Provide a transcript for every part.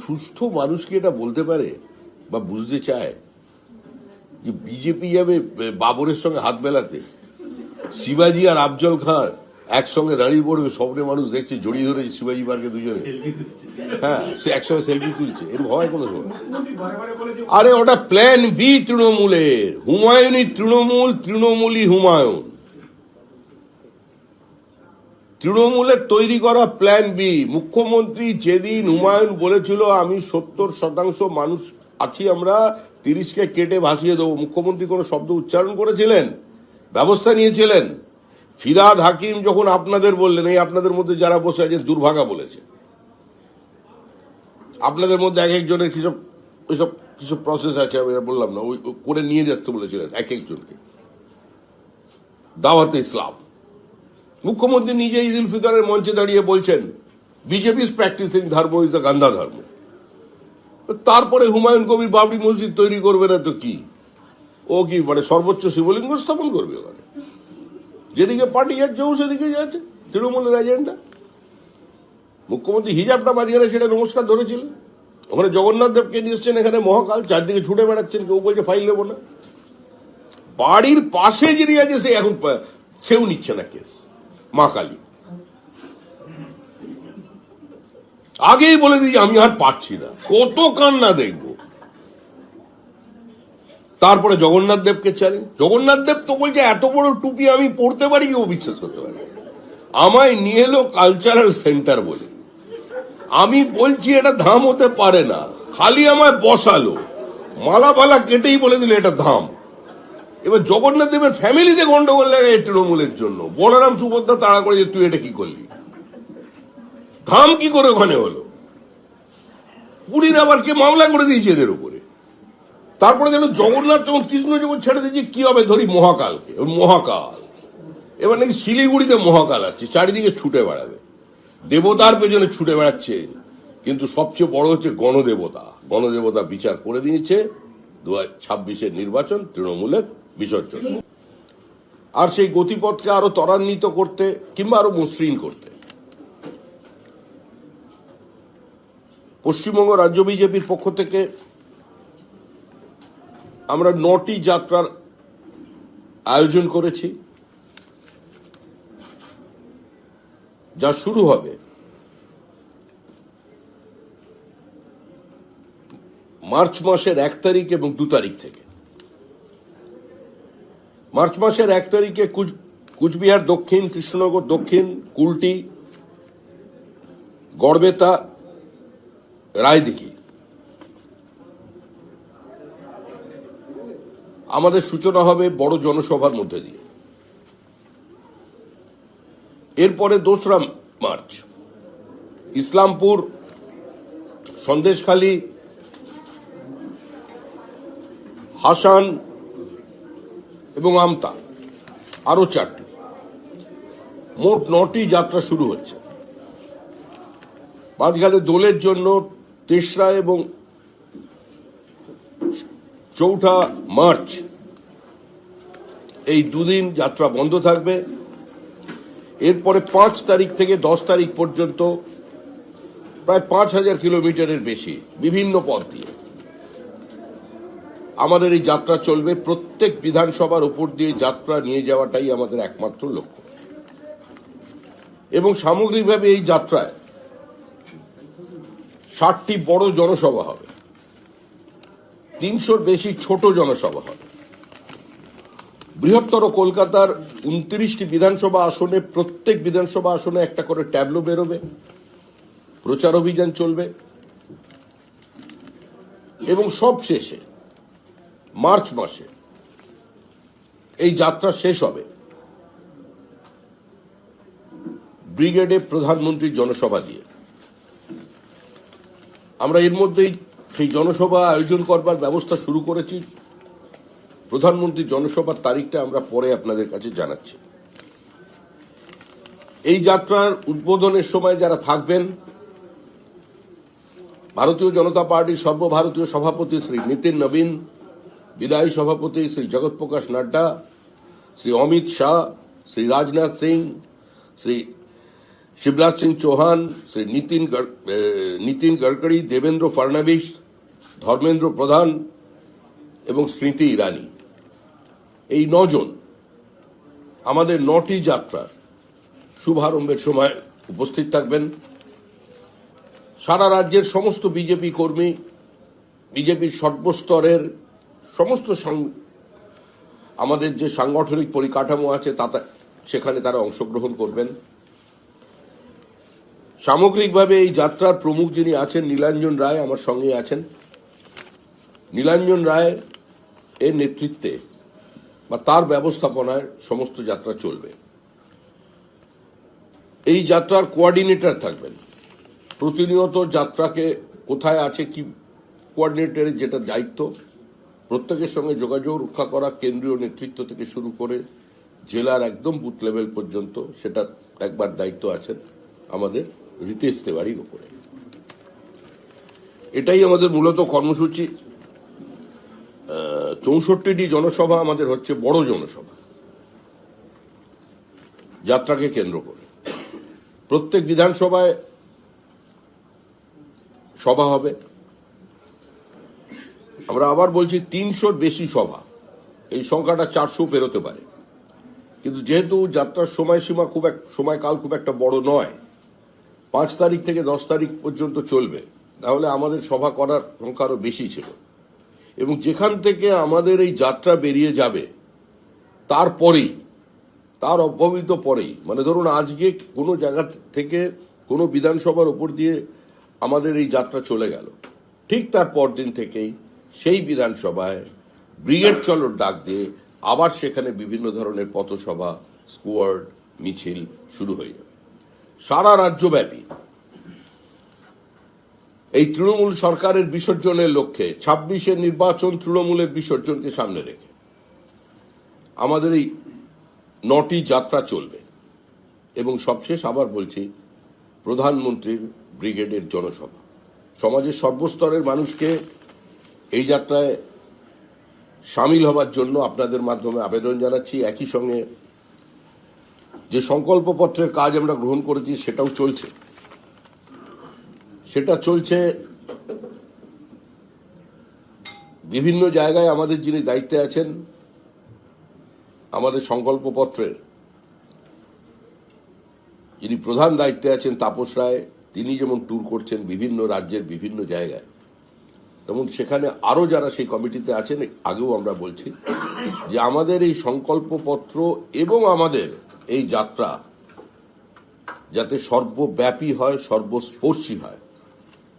সুস্থ মানুষ কি এটা বলতে পারে বা বুঝতে চায় যে বিজেপি যাবে বাবরের সঙ্গে হাত মেলাতে? শিবাজি আর আফজল খান একসঙ্গে দাঁড়িয়ে পড়বে, স্বপ্নে মানুষ দেখছে জড়িয়ে ধরেছে শিবাজি পার্কে দুজনে, হ্যাঁ সে একসঙ্গে সেলফি তুলছে, এর ভয় কোনো সময়? আরে ওটা প্ল্যান বি তৃণমূলের। হুমায়ুনই তৃণমূল, তৃণমূলই হুমায়ুন। তৃণমূলের তৈরি করা প্ল্যান বি। মুখ্যমন্ত্রী যেদিন হুমায়ুন বলেছিল আমি 70% মানুষ আছি, আমরা 30কে কেটে ভাসিয়ে দেবো, মুখ্যমন্ত্রী কোনো শব্দ উচ্চারণ করেছিলেন? ব্যবস্থা নিয়েছিলেন? ফিরহাদ হাকিম যখন আপনাদের বললেন, এই আপনাদের মধ্যে যারা বসে আছেন দুর্ভাগা বলেছে, আপনাদের মধ্যে এক একজনের কিসব প্রসেস আছে, আমি বললাম না, ওই করে নিয়ে যাচ্ছে বলেছিলেন এক একজনকে দাওয়াতে ইসলাম। মুখ্যমন্ত্রী নিজে ঈদ উল ফিতরের মঞ্চে দাঁড়িয়ে বলছেন বিজেপি ইজ প্র্যাকটিসিং ধর্ম ইজ আ গান্ধা ধর্ম। তারপরে হুমায়ুন কবির বাবরি মসজিদ তৈরি করবে না তো কি? ও কি মানে সর্বোচ্চ শিবলিঙ্গ স্থাপন করবে ওখানে? যেদিকে পার্টি যাচ্ছে ও সেদিকে যাচ্ছে, তৃণমূলের এজেন্ডা। মুখ্যমন্ত্রী হিজাবটা মাঝখানে সেটা নমস্কার ধরেছিলেন, ওখানে জগন্নাথ দেবকে নিয়ে এসছেন, এখানে মহাকাল, চারদিকে ছুটে বেড়াচ্ছেন, কেউ বলছে ফাইল নেবো না। বাড়ির পাশে যিনি আছে সে এখন সেও নিচ্ছে না কেস, মা কালী। আগেই বলে দিই আমি আর পারছি না, কত কান্না দেখবো। তারপরে জগন্নাথ দেবকে চ্যালেঞ্জ। জগন্নাথ দেব তো বলছে এত বড় টুপি আমি পড়তে পারি, কেউ বিশ্বাস করতে পারে। আমায় নিয়ে এলো কালচারাল সেন্টার বলে, আমি বলছি এটা ধাম হতে পারে না, খালি আমায় বসালো, মালা ফালা কেটেই বলে দিল এটা ধাম। এবার জগন্নাথ দেবের ফ্যামিলিতে গন্ডগোল লাগে তৃণমূলের জন্য। বলরাম সুভদ্রা তাড়া করে যে তুই এটা কি করলি, ধাম কি করে ওখানে হলো? পুরীর আবার কে মামলা করে দিয়েছে এদের উপরে। তারপরে যেন জগন্নাথ যখন কৃষ্ণ যখন ছেড়ে দিয়েছে, কি হবে ধরি মহাকালকে, ওর মহাকাল। এবার নাকি শিলিগুড়িতে মহাকাল আছে, চারিদিকে ছুটে বেড়াবে, দেবতার পেছনে ছুটে বেড়াচ্ছে। কিন্তু সবচেয়ে বড় হচ্ছে গণদেবতা। গণদেবতা বিচার করে দিয়েছে 2026-এর নির্বাচন তৃণমূলের বিসর্জন। আর সেই গতিপথকে আরো ত্বরান্বিত করতে কিংবা আরো মসৃণ করতে পশ্চিমবঙ্গ রাজ্য বিজেপির পক্ষ থেকে আমরা 9টি যাত্রার আয়োজন করেছি, যা শুরু হবে মার্চ মাসের 1 তারিখ এবং 2 তারিখ থেকে। মার্চ মাসের 1 তারিখে কুচবিহার দক্ষিণ, কৃষ্ণনগর দক্ষিণ, কুলটি, গড়বেতা, রায়দিঘি। আমাদের সূচনা হবে বড় জনসভার মধ্যে দিয়ে। এরপরে 2রা মার্চ ইসলামপুর, সন্দেশখালী, হাসান এবং আমতা, আরো 4টি, মোট 9টি যাত্রা শুরু হচ্ছে। মাঝখানে দোলের জন্য 3রা এবং 4ঠা মার্চ এই দুদিন যাত্রা বন্ধ থাকবে। এরপরে 5 তারিখ থেকে 10 তারিখ পর্যন্ত প্রায় 5000 কিলোমিটারের বেশি বিভিন্ন পথ দিয়ে আমাদের এই যাত্রা চলবে। প্রত্যেক বিধানসভার উপর দিয়ে যাত্রা নিয়ে যাওয়াটাই আমাদের একমাত্র লক্ষ্য। এবং সামগ্রিকভাবে এই যাত্রায় 60টি বড় জনসভা হবে, 300-র বেশি ছোট জনসভা হবে। বৃহত্তর কলকাতার 29টি বিধানসভা আসনে, প্রত্যেক বিধানসভা আসনে একটা করে ট্যাবলো বেরোবে, প্রচার অভিযান চলবে। এবং সবশেষে মার্চ মাসে এই যাত্রা শেষ হবে ব্রিগেডে প্রধানমন্ত্রীর জনসভা দিয়ে। আমরা এর মধ্যেই সেই জনসভা আয়োজন করবার ব্যবস্থা শুরু করেছি। প্রধানমন্ত্রীর জনসভার তারিখটা আমরা পরে আপনাদের কাছে জানাচ্ছি। এই যাত্রার উদ্বোধনের সময় যারা থাকবেন, ভারতীয় জনতা পার্টির সর্বভারতীয় সভাপতি শ্রী নীতিন নবীন, বিদায়ী সভাপতি শ্রী জগৎ প্রকাশ নাড্ডা, শ্রী অমিত শাহ, শ্রী রাজনাথ সিং, শ্রী शिवराज सिंह चौहान, श्री নীতিন গডকরি, দেবেন্দ্র ফডনবিস, ধর্মেন্দ্র প্রধান এবং স্মৃতি ইরানি, এই 9 জন আমাদের 9টি যাত্রার শুভারম্ভের সময় উপস্থিত থাকবেন। সারা রাজ্যের সমস্ত বিজেপি কর্মী, বিজেপির সর্বস্তরের সমস্ত আমাদের যে সাংগঠনিক পরিকাঠামো আছে তাতে সেখানে তারা অংশগ্রহণ করবেন। সামগ্রিকভাবে এই যাত্রার প্রমুখ যিনি আছেন নীলাঞ্জন রায় আমার সঙ্গে আছেন। নীলাঞ্জন রায় এর নেতৃত্বে বা তার ব্যবস্থাপনায় সমস্ত যাত্রা চলবে। এই যাত্রার কোঅর্ডিনেটর থাকবেন, প্রতিনিয়ত যাত্রাকে কোথায় আছে কি কোঅর্ডিনেটরের যেটা দায়িত্ব, প্রত্যেকের সঙ্গে যোগাযোগ রক্ষা করা, কেন্দ্রীয় নেতৃত্ব থেকে শুরু করে জেলার একদম বুথ লেভেল পর্যন্ত সেটা একবার দায়িত্ব আছেন আমাদের রিতেশ তেওয়ারির উপরে। এটাই আমাদের মূলত কর্মসূচি। 64টি জনসভা আমাদের হচ্ছে বড় জনসভা যাত্রাকে কেন্দ্র করে। প্রত্যেক বিধানসভায় সভা হবে। আমরা আবার বলছি 300-র বেশি সভা, এই সংখ্যাটা 400 পেরোতে পারে, কিন্তু যেহেতু যাত্রার সময়সীমা সময়কাল খুব একটা বড় নয়, 5 তারিখ থেকে 10 তারিখ পর্যন্ত চলবে, তাহলে আমাদের সভা করার সংখ্যা আরো বেশি ছিল। এবং যেখান থেকে আমাদের এই যাত্রা বেরিয়ে যাবে তারপরেই, তার অব্যবহিত পরেই, মানে ধরুন আজকে কোনো জায়গা থেকে কোনো বিধানসভার উপর দিয়ে আমাদের এই যাত্রা চলে গেল, ঠিক তার পরদিন থেকেই সেই বিধানসভায় ব্রিগেড চলোর ডাক দিয়ে আবার সেখানে বিভিন্ন ধরনের পথসভা, স্কোয়াড, মিছিল শুরু হয়ে যাবে সারা রাজ্যব্যাপী। এই তৃণমূল সরকারের বিসর্জনের লক্ষ্যে 26-এর নির্বাচন তৃণমূলের বিসর্জনকে সামনে রেখে আমাদের এই 9টি যাত্রা চলবে। এবং সবশেষ আবার বলছি, প্রধানমন্ত্রীর ব্রিগেডের জনসভা। সমাজের সর্বস্তরের মানুষকে এই যাত্রায় সামিল হবার জন্য আপনাদের মাধ্যমে আবেদন জানাচ্ছি। একই সঙ্গে যে সংকল্পপত্রের কাজ আমরা গ্রহণ করেছি সেটাও চলছে। সেটা চলছে বিভিন্ন জায়গায়। আমাদের যিনি দায়িত্বে আছেন আমাদের সংকল্পপত্রের, যিনি প্রধান দায়িত্বে আছেন তাপস রায়, তিনি যেমন ট্যুর করছেন বিভিন্ন রাজ্যের বিভিন্ন জায়গায়, তেমন সেখানে আরো যারা সেই কমিটিতে আছেন, আগেও আমরা বলছি যে আমাদের এই সংকল্পপত্র এবং আমাদের এই যাত্রা যাতে সর্বব্যাপী হয়, সর্বস্পর্শী হয়,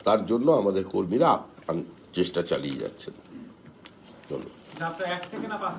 তার জন্য আমাদের কর্মীরা চেষ্টা চালিয়ে যাচ্ছেন। ধন্যবাদ।